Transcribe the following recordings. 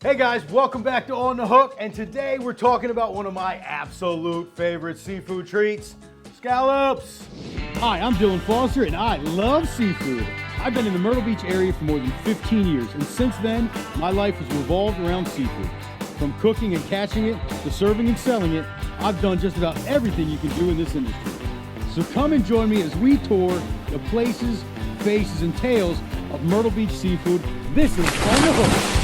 Hey guys, welcome back to On the Hook, and today we're talking about one of my absolute favorite seafood treats, scallops. Hi, I'm Dylan Foster, and I love seafood. I've been in the Myrtle Beach area for more than 15 years, and since then, my life has revolved around seafood. From cooking and catching it, to serving and selling it, I've done just about everything you can do in this industry. So come and join me as we tour the places, faces, and tales of Myrtle Beach seafood. This is On the Hook.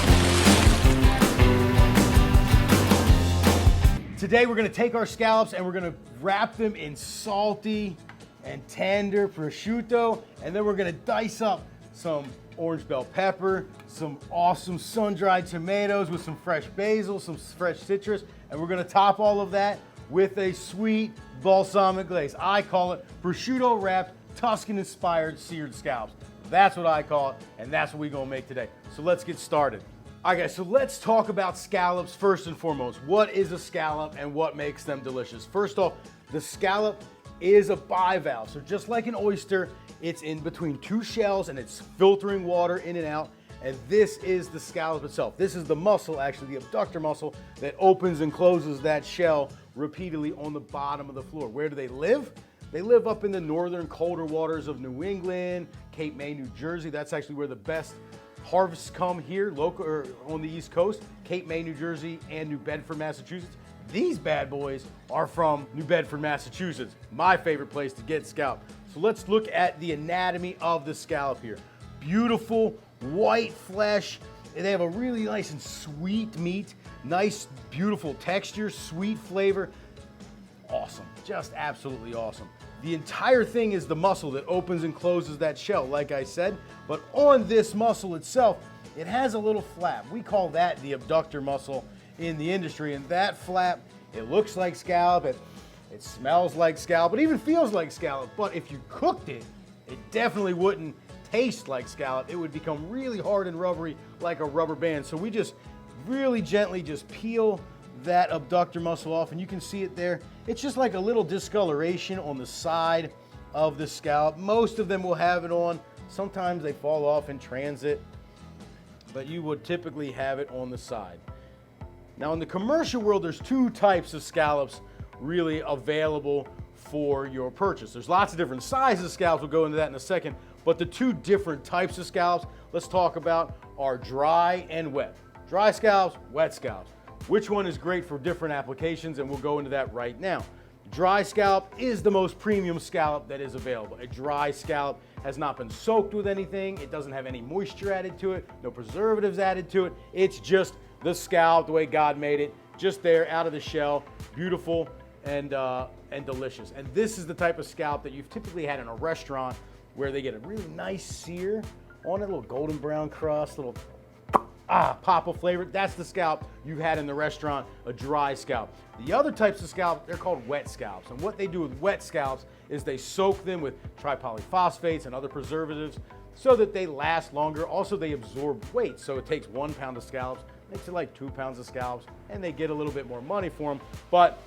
Today we're gonna take our scallops and we're gonna wrap them in salty and tender prosciutto, and then we're gonna dice up some orange bell pepper, some awesome sun-dried tomatoes with some fresh basil, some fresh citrus, and we're gonna top all of that with a sweet balsamic glaze. I call it prosciutto wrapped, Tuscan-inspired seared scallops. That's what I call it, and that's what we're gonna make today. So let's get started. All right guys, so let's talk about scallops first and foremost. What is a scallop and what makes them delicious? First off, the scallop is a bivalve. So just like an oyster, it's in between two shells and it's filtering water in and out. And this is the scallop itself. This is the muscle, actually the abductor muscle, that opens and closes that shell repeatedly on the bottom of the floor. Where do they live? They live up in the northern colder waters of New England, Cape May, New Jersey. That's actually where the best harvests come here, local or on the East Coast, Cape May, New Jersey, and New Bedford, Massachusetts. These bad boys are from New Bedford, Massachusetts, my favorite place to get scallop. So let's look at the anatomy of the scallop here. Beautiful white flesh. They have a really nice and sweet meat, nice, beautiful texture, sweet flavor. Awesome, just absolutely awesome. The entire thing is the muscle that opens and closes that shell, like I said, but on this muscle itself, it has a little flap. We call that the abductor muscle in the industry, and that flap, it looks like scallop, it smells like scallop, it even feels like scallop, but if you cooked it, it definitely wouldn't taste like scallop. It would become really hard and rubbery like a rubber band. So we just really gently just peel that abductor muscle off, and you can see it there. It's just like a little discoloration on the side of the scallop. Most of them will have it on. Sometimes they fall off in transit, but you would typically have it on the side. Now in the commercial world, there's two types of scallops really available for your purchase. There's lots of different sizes of scallops. We'll go into that in a second, but the two different types of scallops let's talk about are dry and wet. Dry scallops, wet scallops. Which one is great for different applications, and we'll go into that right now. Dry scallop is the most premium scallop that is available. A dry scallop has not been soaked with anything. It doesn't have any moisture added to it, no preservatives added to it. It's just the scallop the way God made it, just there out of the shell, beautiful and delicious. And this is the type of scallop that you've typically had in a restaurant where they get a really nice sear on it, a little golden brown crust, little pop of flavor. That's the scallop you had in the restaurant, a dry scallop. The other types of scallop, they're called wet scallops. And what they do with wet scallops is they soak them with tripolyphosphates and other preservatives so that they last longer. Also, they absorb weight. So it takes 1 pound of scallops, makes it like 2 pounds of scallops, and they get a little bit more money for them. But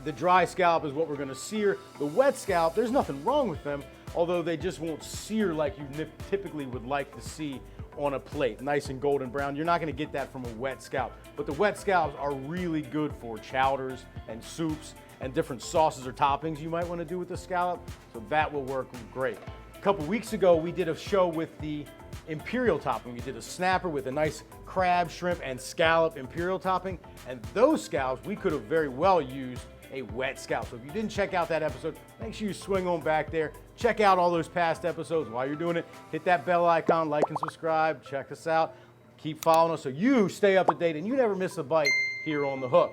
the dry scallop is what we're gonna sear. The wet scallop, there's nothing wrong with them, although they just won't sear like you typically would like to see on a plate, nice and golden brown. You're not gonna get that from a wet scallop. But the wet scallops are really good for chowders and soups and different sauces or toppings you might wanna do with the scallop. So that will work great. A couple weeks ago, we did a show with the imperial topping. We did a snapper with a nice crab, shrimp, and scallop imperial topping. And those scallops, we could have very well used a wet scallop. So if you didn't check out that episode, make sure you swing on back there. Check out all those past episodes. While you're doing it, hit that bell icon, like and subscribe, check us out. Keep following us so you stay up to date and you never miss a bite here on The Hook.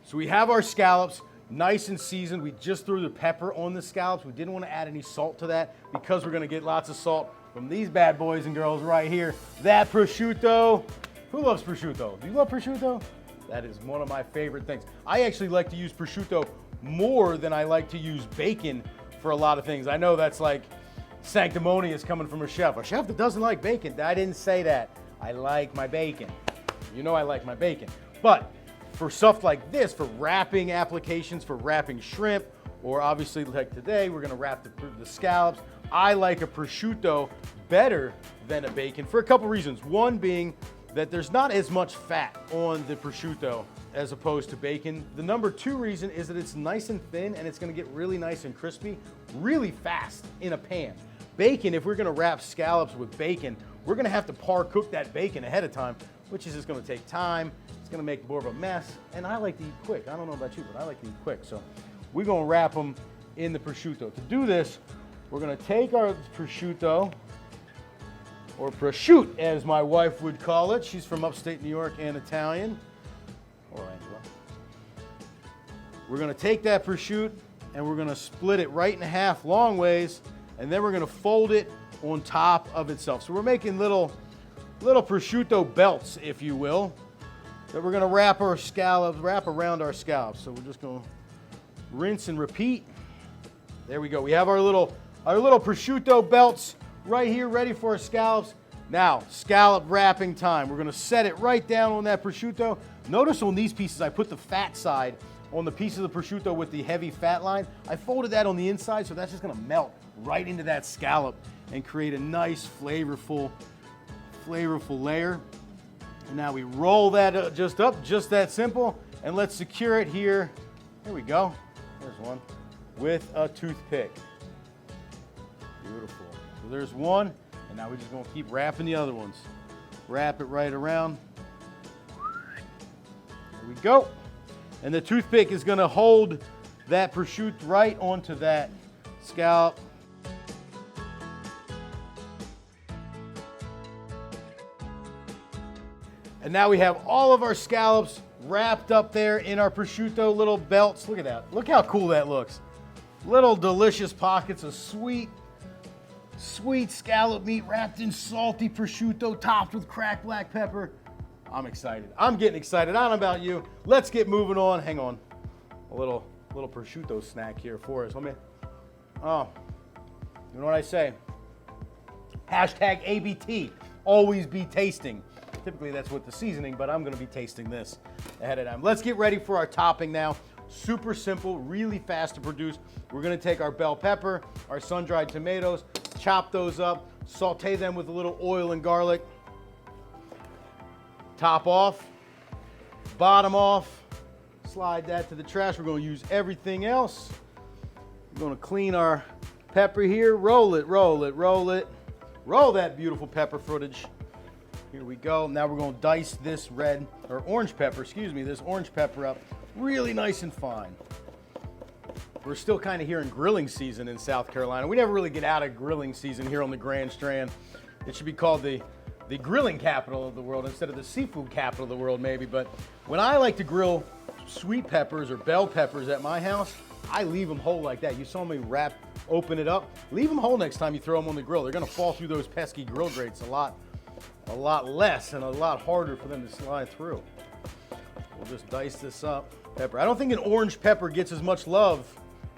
So we have our scallops nice and seasoned. We just threw the pepper on the scallops. We didn't want to add any salt to that because we're going to get lots of salt from these bad boys and girls right here. That prosciutto. Who loves prosciutto? Do you love prosciutto? That is one of my favorite things. I actually like to use prosciutto more than I like to use bacon for a lot of things. I know that's like sanctimonious coming from a chef that doesn't like bacon. I didn't say that. I like my bacon. You know I like my bacon. But for stuff like this, for wrapping applications, for wrapping shrimp, or obviously like today, we're gonna wrap the scallops. I like a prosciutto better than a bacon for a couple reasons. One being that there's not as much fat on the prosciutto as opposed to bacon. The number 2 reason is that it's nice and thin and it's gonna get really nice and crispy really fast in a pan. Bacon, if we're gonna wrap scallops with bacon, we're gonna have to par cook that bacon ahead of time, which is just gonna take time. It's gonna make more of a mess, and I like to eat quick. I don't know about you, but I like to eat quick. So we're gonna wrap them in the prosciutto. To do this, we're gonna take our prosciutto, or prosciutto, as my wife would call it. She's from upstate New York and Italian, or Angela. We're gonna take that prosciutto and we're gonna split it right in half long ways, and then we're gonna fold it on top of itself. So we're making little prosciutto belts, if you will, that we're gonna wrap around our scallops. So we're just gonna rinse and repeat. There we go. We have our little prosciutto belts right here, ready for our scallops. Now, scallop wrapping time. We're gonna set it right down on that prosciutto. Notice on these pieces, I put the fat side on the piece of the prosciutto with the heavy fat line. I folded that on the inside, so that's just gonna melt right into that scallop and create a nice, flavorful layer. And now we roll that just up, just that simple, and let's secure it here. There we go. There's one with a toothpick. Beautiful. So there's one, and now we're just gonna keep wrapping the other ones. Wrap it right around. There we go. And the toothpick is gonna hold that prosciutto right onto that scallop. And now we have all of our scallops wrapped up there in our prosciutto little belts. Look at that. Look how cool that looks. Little delicious pockets of sweet scallop meat wrapped in salty prosciutto topped with cracked black pepper. I'm excited. I'm getting excited. I don't know about you. Let's get moving on. Hang on. A little prosciutto snack here for us. You know what I say? Hashtag ABT. Always be tasting. Typically that's with the seasoning, but I'm gonna be tasting this ahead of time. Let's get ready for our topping now. Super simple, really fast to produce. We're gonna take our bell pepper, our sun-dried tomatoes, chop those up, saute them with a little oil and garlic. Top off, bottom off, slide that to the trash. We're gonna use everything else. We're gonna clean our pepper here, roll it, roll it, roll it. Roll that beautiful pepper footage. Here we go. Now we're gonna dice this orange pepper up really nice and fine. We're still kind of here in grilling season in South Carolina. We never really get out of grilling season here on the Grand Strand. It should be called the grilling capital of the world instead of the seafood capital of the world maybe. But when I like to grill sweet peppers or bell peppers at my house, I leave them whole like that. You saw me open it up. Leave them whole next time you throw them on the grill. They're gonna fall through those pesky grill grates a lot less and a lot harder for them to slide through. We'll just dice this up. Pepper. I don't think an orange pepper gets as much love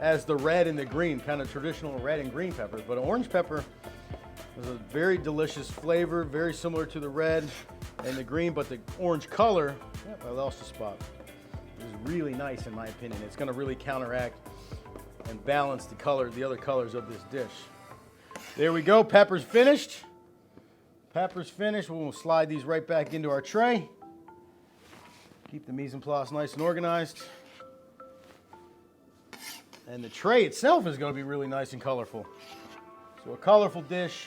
as the red and the green, kind of traditional red and green peppers, but an orange pepper is a very delicious flavor, very similar to the red and the green, but the orange color, I lost a spot, is really nice in my opinion. It's gonna really counteract and balance the other colors of this dish. There we go, pepper's finished. Pepper's finished. We'll slide these right back into our tray. Keep the mise en place nice and organized. And the tray itself is going to be really nice and colorful. So a colorful dish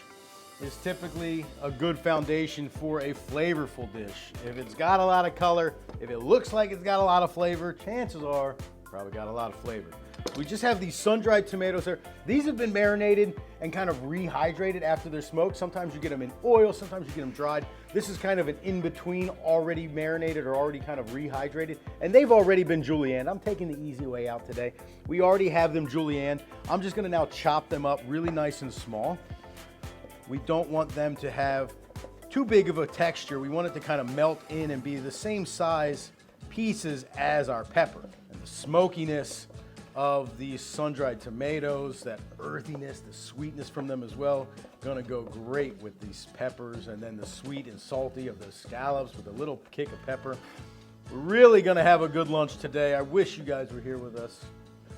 is typically a good foundation for a flavorful dish. If it's got a lot of color, if it looks like it's got a lot of flavor, chances are probably got a lot of flavor. We just have these sun-dried tomatoes here. These have been marinated and kind of rehydrated after they're smoked. Sometimes you get them in oil, sometimes you get them dried. This is kind of an in-between, already marinated or already kind of rehydrated. And they've already been julienned. I'm taking the easy way out today. We already have them julienned. I'm just gonna now chop them up really nice and small. We don't want them to have too big of a texture. We want it to kind of melt in and be the same size pieces as our pepper. And the smokiness of these sun-dried tomatoes, that earthiness, the sweetness from them as well, gonna go great with these peppers, and then the sweet and salty of the scallops with a little kick of pepper. We're really gonna have a good lunch today. I wish you guys were here with us.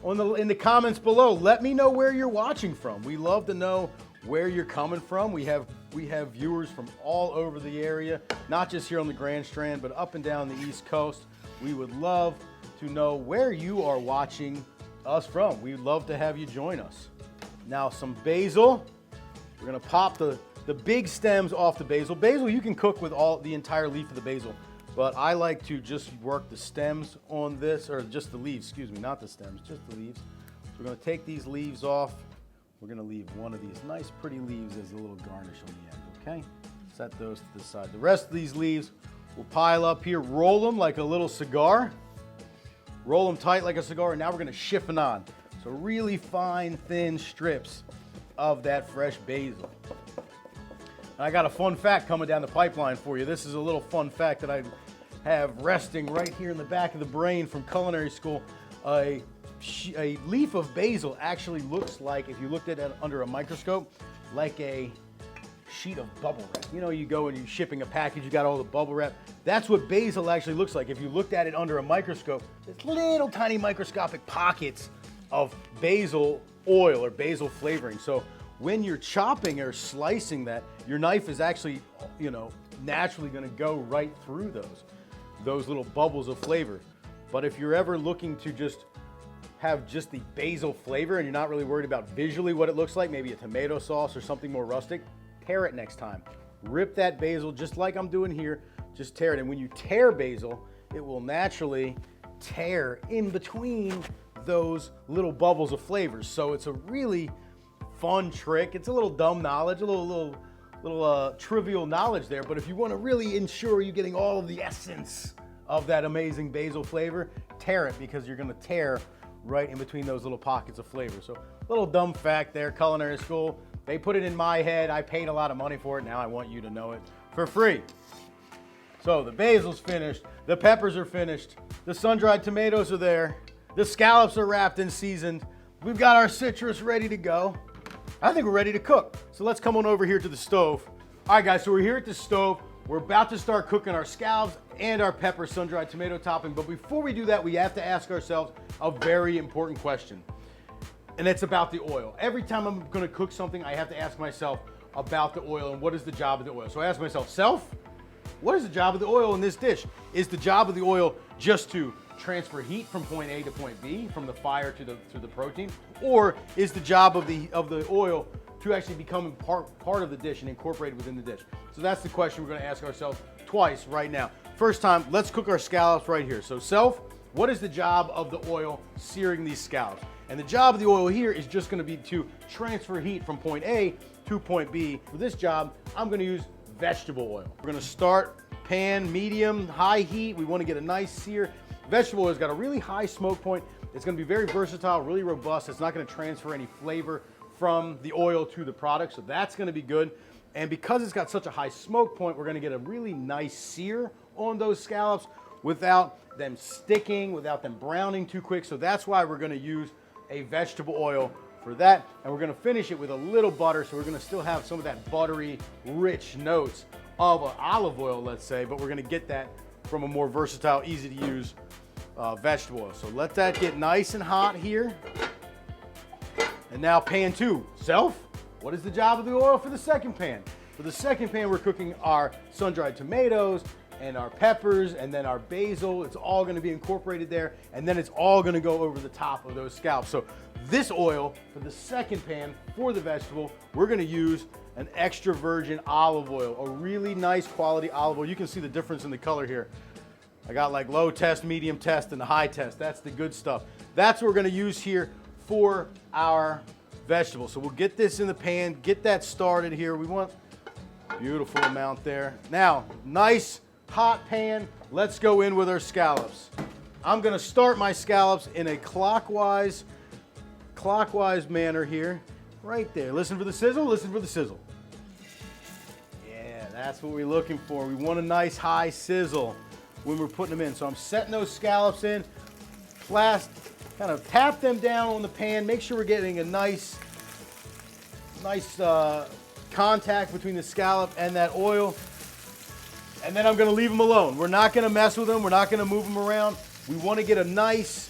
In the comments below, let me know where you're watching from. We love to know where you're coming from. We have viewers from all over the area, not just here on the Grand Strand, but up and down the East Coast. We would love to know where you are watching us from. We'd love to have you join us. Now some basil. We're gonna pop the big stems off the basil. Basil you can cook with the entire leaf of the basil, but I like to just work the stems on this, or just the leaves, excuse me, not the stems, just the leaves. So we're gonna take these leaves off. We're gonna leave one of these nice pretty leaves as a little garnish on the end, okay? Set those to the side. The rest of these leaves will pile up here, roll them like a little cigar. Roll them tight like a cigar, and now we're gonna chiffonade on. So really fine, thin strips of that fresh basil. And I got a fun fact coming down the pipeline for you. This is a little fun fact that I have resting right here in the back of the brain from culinary school. A leaf of basil actually looks like, if you looked at it under a microscope, like a sheet of bubble wrap. You know, you go and you're shipping a package, you got all the bubble wrap. That's what basil actually looks like. If you looked at it under a microscope, there's little tiny microscopic pockets of basil oil or basil flavoring. So when you're chopping or slicing that, your knife is actually, you know, naturally gonna go right through those little bubbles of flavor. But if you're ever looking to just have just the basil flavor and you're not really worried about visually what it looks like, maybe a tomato sauce or something more rustic, tear it next time. Rip that basil just like I'm doing here, just tear it. And when you tear basil, it will naturally tear in between those little bubbles of flavors. So it's a really fun trick. It's a little dumb knowledge, a little trivial knowledge there, but if you want to really ensure you're getting all of the essence of that amazing basil flavor, tear it, because you're going to tear right in between those little pockets of flavor. So little dumb fact there, culinary school. They put it in my head. I paid a lot of money for it. Now I want you to know it for free. So the basil's finished. The peppers are finished. The sun-dried tomatoes are there. The scallops are wrapped and seasoned. We've got our citrus ready to go. I think we're ready to cook. So let's come on over here to the stove. All right, guys, so we're here at the stove. We're about to start cooking our scallops and our pepper sun-dried tomato topping. But before we do that, we have to ask ourselves a very important question. And it's about the oil. Every time I'm gonna cook something, I have to ask myself about the oil and what is the job of the oil. So I ask myself, what is the job of the oil in this dish? Is the job of the oil just to transfer heat from point A to point B, from the fire to the protein? Or is the job of the oil to actually become part of the dish and incorporated within the dish? So that's the question we're gonna ask ourselves twice right now. First time, let's cook our scallops right here. So what is the job of the oil searing these scallops? And the job of the oil here is just gonna be to transfer heat from point A to point B. For this job, I'm gonna use vegetable oil. We're gonna start pan, medium, high heat. We wanna get a nice sear. Vegetable oil's got a really high smoke point. It's gonna be very versatile, really robust. It's not gonna transfer any flavor from the oil to the product, so that's gonna be good. And because it's got such a high smoke point, we're gonna get a really nice sear on those scallops without them sticking, without them browning too quick. So that's why we're gonna use a vegetable oil for that. And we're gonna finish it with a little butter, so we're gonna still have some of that buttery, rich notes of olive oil, let's say, but we're gonna get that from a more versatile, easy to use vegetable oil. So let that get nice and hot here. And now pan 2, what is the job of the oil for the second pan? For the second pan, we're cooking our sun-dried tomatoes and our peppers and then our basil. It's all gonna be incorporated there, and then it's all gonna go over the top of those scallops. So this oil for the second pan for the vegetable, we're gonna use an extra virgin olive oil, a really nice quality olive oil. You can see the difference in the color here. I got like low test, medium test, and the high test. That's the good stuff. That's what we're gonna use here for our vegetables. So we'll get this in the pan, get that started here. We want a beautiful amount there. Now, nice hot pan. Let's go in with our scallops. I'm gonna start my scallops in a clockwise manner here. Right there. Listen for the sizzle, listen for the sizzle. Yeah, that's what we're looking for. We want a nice high sizzle when we're putting them in. So I'm setting those scallops in, kind of tap them down on the pan, make sure we're getting a nice contact between the scallop and that oil. And then I'm gonna leave them alone. We're not gonna mess with them, we're not gonna move them around. We wanna get a nice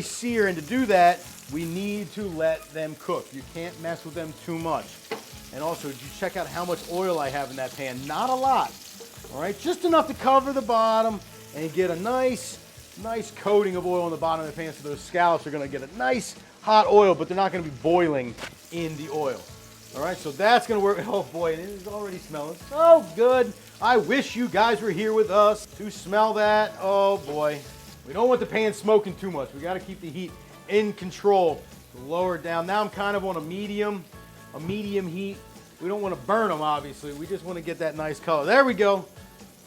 sear, and to do that, We need to let them cook. You can't mess with them too much. And also, did you check out how much oil I have in that pan? Not a lot, all right? Just enough to cover the bottom and you get a nice coating of oil on the bottom of the pan, so those scallops are gonna get a nice hot oil, but they're not gonna be boiling in the oil. All right, so that's gonna work. Oh boy, it is already smelling so good. I wish you guys were here with us to smell that. Oh boy. We don't want the pan smoking too much. We gotta keep the heat in control. Lower it down. Now I'm kind of on a medium heat. We don't want to burn them, obviously. We just want to get that nice color. There we go.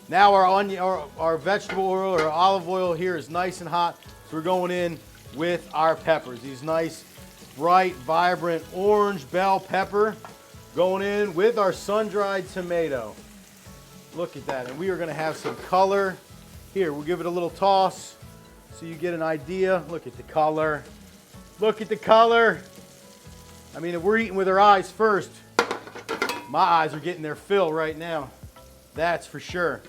Now our vegetable oil or olive oil here is nice and hot. So we're going in with our peppers. These nice, bright, vibrant orange bell pepper. Going in with our sun-dried tomato. Look at that. And we are going to have some color. Here, we'll give it a little toss so you get an idea. Look at the color. Look at the color. I mean, if we're eating with our eyes first, my eyes are getting their fill right now. That's for sure.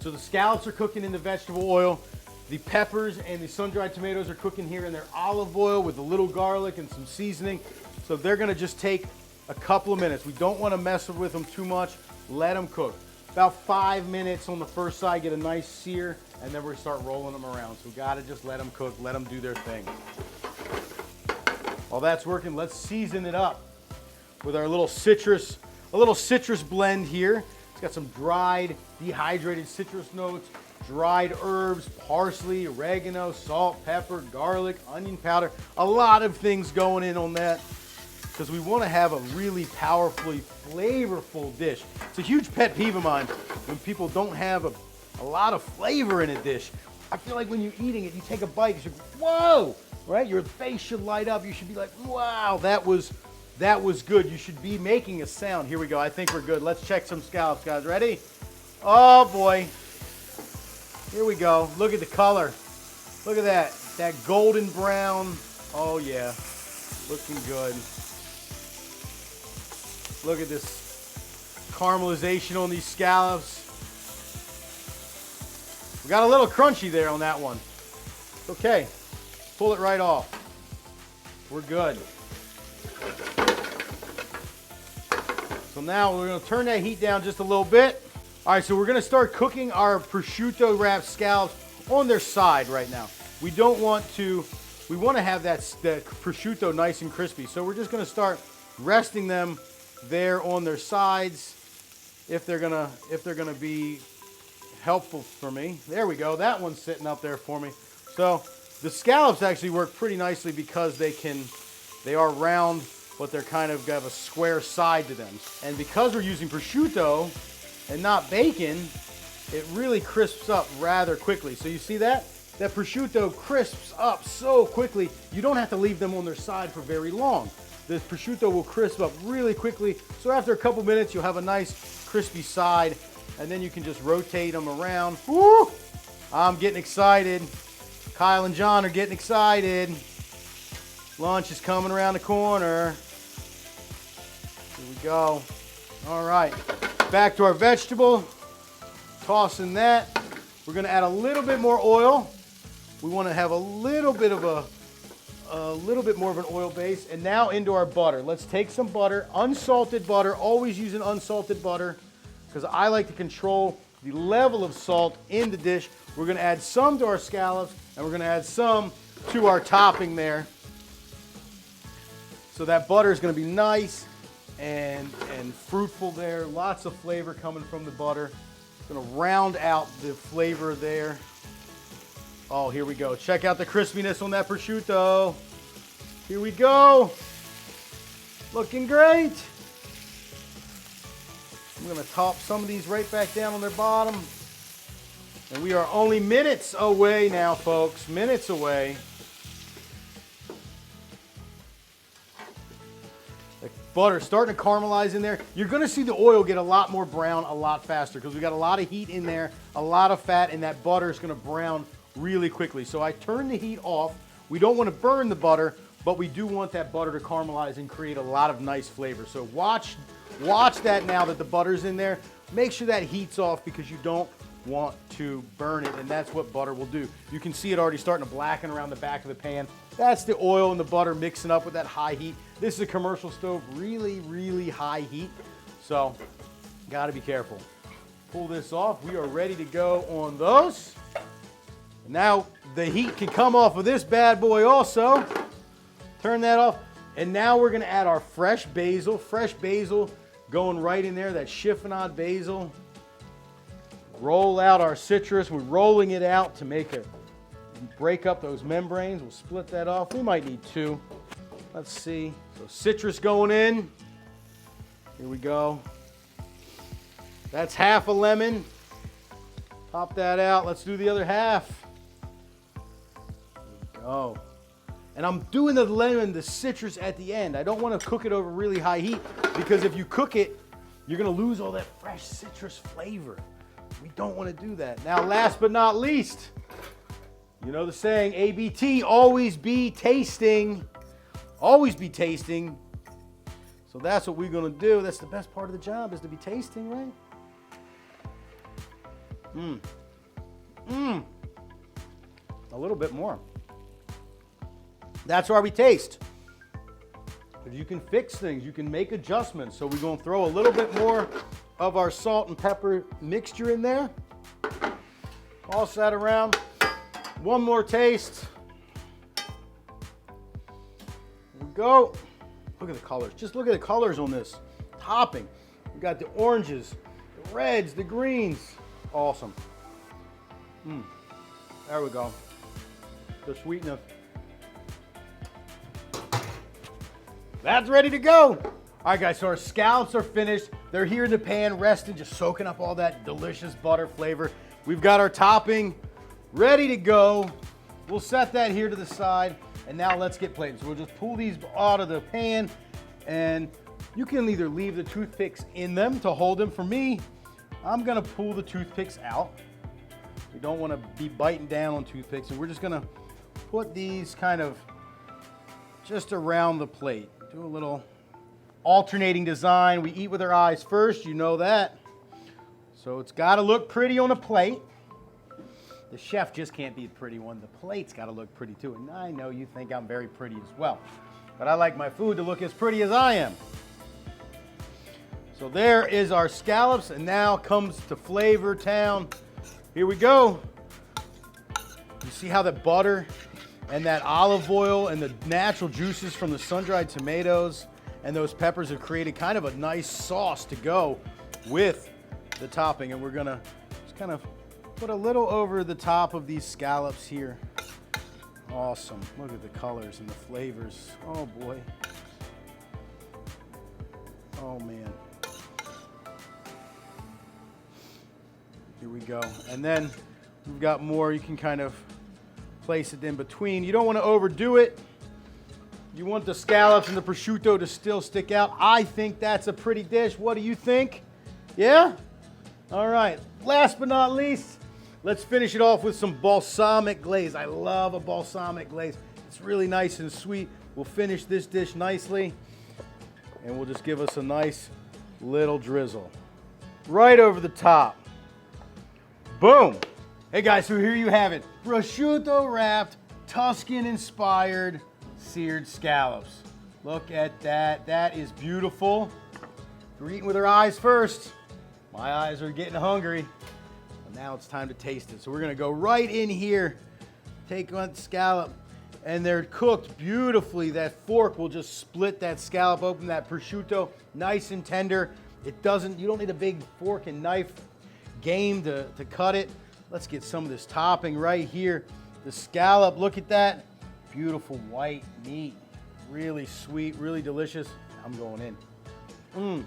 So the scallops are cooking in the vegetable oil. The peppers and the sun-dried tomatoes are cooking here in their olive oil with a little garlic and some seasoning. So they're gonna just take a couple of minutes. We don't wanna mess with them too much. Let them cook. About 5 minutes on the first side, get a nice sear, and then we're gonna start rolling them around. So we gotta just let them cook, let them do their thing. While that's working, let's season it up with our little citrus blend here. It's got some dried, dehydrated citrus notes, dried herbs, parsley, oregano, salt, pepper, garlic, onion powder. A lot of things going in on that because we want to have a really powerfully flavorful dish. It's a huge pet peeve of mine when people don't have a lot of flavor in a dish. I feel like when you're eating it, you take a bite, you should, whoa, right? Your face should light up. You should be like, wow, that was good. You should be making a sound. Here we go. I think we're good. Let's check some scallops, guys. Ready? Oh boy. Here we go. Look at the color. Look at that. That golden brown. Oh yeah. Looking good. Look at this caramelization on these scallops. We got a little crunchy there on that one. Okay. Pull it right off. We're good. So now we're going to turn that heat down just a little bit. All right, so we're going to start cooking our prosciutto wrapped scallops on their side right now. We want to have that prosciutto nice and crispy. So we're just going to start resting them there on their sides if they're going to be helpful for me. There we go. That one's sitting up there for me. So the scallops actually work pretty nicely because they are round, but they're kind of have a square side to them. And because we're using prosciutto and not bacon, it really crisps up rather quickly. So you see that? That prosciutto crisps up so quickly, you don't have to leave them on their side for very long. The prosciutto will crisp up really quickly. So after a couple minutes, you'll have a nice crispy side, and then you can just rotate them around. Woo! I'm getting excited. Kyle and John are getting excited. Lunch is coming around the corner. Here we go. All right, back to our vegetable. Tossing that. We're gonna add a little bit more oil. We wanna have a little bit more of an oil base. And now into our butter. Let's take some butter, unsalted butter. Always using unsalted butter because I like to control the level of salt in the dish. We're gonna add some to our scallops and we're gonna add some to our topping there. So that butter is gonna be nice and fruitful there. Lots of flavor coming from the butter. Gonna round out the flavor there. Oh, here we go. Check out the crispiness on that prosciutto. Here we go. Looking great. I'm gonna top some of these right back down on their bottom. And we are only minutes away now, folks. Minutes away. The butter starting to caramelize in there. You're gonna see the oil get a lot more brown a lot faster because we got a lot of heat in there, a lot of fat, and that butter is gonna brown really quickly. So I turn the heat off. We don't want to burn the butter, but we do want that butter to caramelize and create a lot of nice flavor. So watch that now that the butter's in there. Make sure that heat's off because you don't want to burn it, and that's what butter will do. You can see it already starting to blacken around the back of the pan. That's the oil and the butter mixing up with that high heat. This is a commercial stove, really, really high heat, so gotta be careful. Pull this off. We are ready to go on those. Now the heat can come off of this bad boy also. Turn that off. And now we're gonna add our fresh basil. Fresh basil going right in there, that chiffonade basil. Roll out our citrus. We're rolling it out to make it break up those membranes. We'll split that off. We might need two. Let's see. So citrus going in. Here we go. That's half a lemon. Pop that out. Let's do the other half. There we go. And I'm doing the lemon, the citrus at the end. I don't want to cook it over really high heat because if you cook it, you're going to lose all that fresh citrus flavor. We don't want to do that. Now, last but not least, you know the saying, ABT, always be tasting. Always be tasting. So that's what we're going to do. That's the best part of the job, is to be tasting, right? A little bit more. That's why we taste. Because you can fix things, you can make adjustments. So we're going to throw a little bit more of our salt and pepper mixture in there. Toss that around. One more taste. Here we go. Look at the colors. Just look at the colors on this topping. We got the oranges, the reds, the greens. Awesome. There we go. The sweetness. That's ready to go. All right, guys, so our scallops are finished. They're here in the pan, resting, just soaking up all that delicious butter flavor. We've got our topping ready to go. We'll set that here to the side, and now let's get plated. So we'll just pull these out of the pan, and you can either leave the toothpicks in them to hold them. For me, I'm gonna pull the toothpicks out. We don't wanna be biting down on toothpicks, and we're just gonna put these kind of just around the plate. Do a little alternating design. We eat with our eyes first, you know that. So it's gotta look pretty on a plate. The chef just can't be a pretty one. The plate's gotta look pretty too. And I know you think I'm very pretty as well, but I like my food to look as pretty as I am. So there is our scallops, and now comes to Flavor Town. Here we go. You see how the butter and that olive oil and the natural juices from the sun-dried tomatoes and those peppers have created kind of a nice sauce to go with the topping. And we're gonna just kind of put a little over the top of these scallops here. Awesome. Look at the colors and the flavors. Oh boy. Oh man. Here we go. And then we've got more. You can kind of place it in between. You don't want to overdo it. You want the scallops and the prosciutto to still stick out. I think that's a pretty dish. What do you think? Yeah? All right. Last but not least, let's finish it off with some balsamic glaze. I love a balsamic glaze. It's really nice and sweet. We'll finish this dish nicely, and we'll just give us a nice little drizzle right over the top. Boom. Hey guys, so here you have it. Prosciutto wrapped, Tuscan inspired seared scallops. Look at that. That is beautiful. We're eating with our eyes first. My eyes are getting hungry. Now it's time to taste it. So we're gonna go right in here, take one scallop, and they're cooked beautifully. That fork will just split that scallop open, that prosciutto, nice and tender. You don't need a big fork and knife game to cut it. Let's get some of this topping right here. The scallop, look at that. Beautiful white meat, really sweet, really delicious. I'm going in.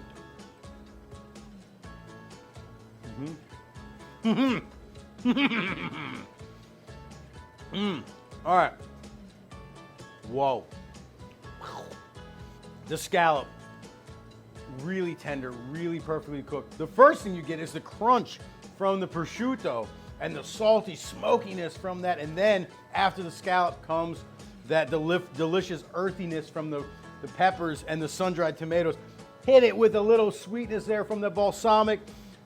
All right. Whoa. The scallop, really tender, really perfectly cooked. The first thing you get is the crunch from the prosciutto and the salty smokiness from that. And then after the scallop comes that delicious earthiness from the peppers and the sun-dried tomatoes. Hit it with a little sweetness there from the balsamic.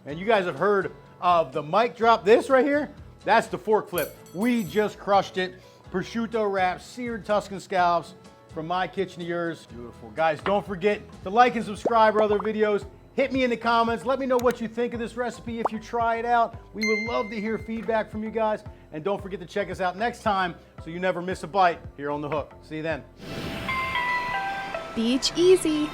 And you guys have heard of the mic drop. This right here, that's the fork flip. We just crushed it. Prosciutto wraps, seared Tuscan scallops, from my kitchen to yours. Beautiful. Guys, don't forget to like and subscribe our other videos. Hit me in the comments. Let me know what you think of this recipe if you try it out. We would love to hear feedback from you guys. And don't forget to check us out next time so you never miss a bite here on The Hook. See you then. Beach easy.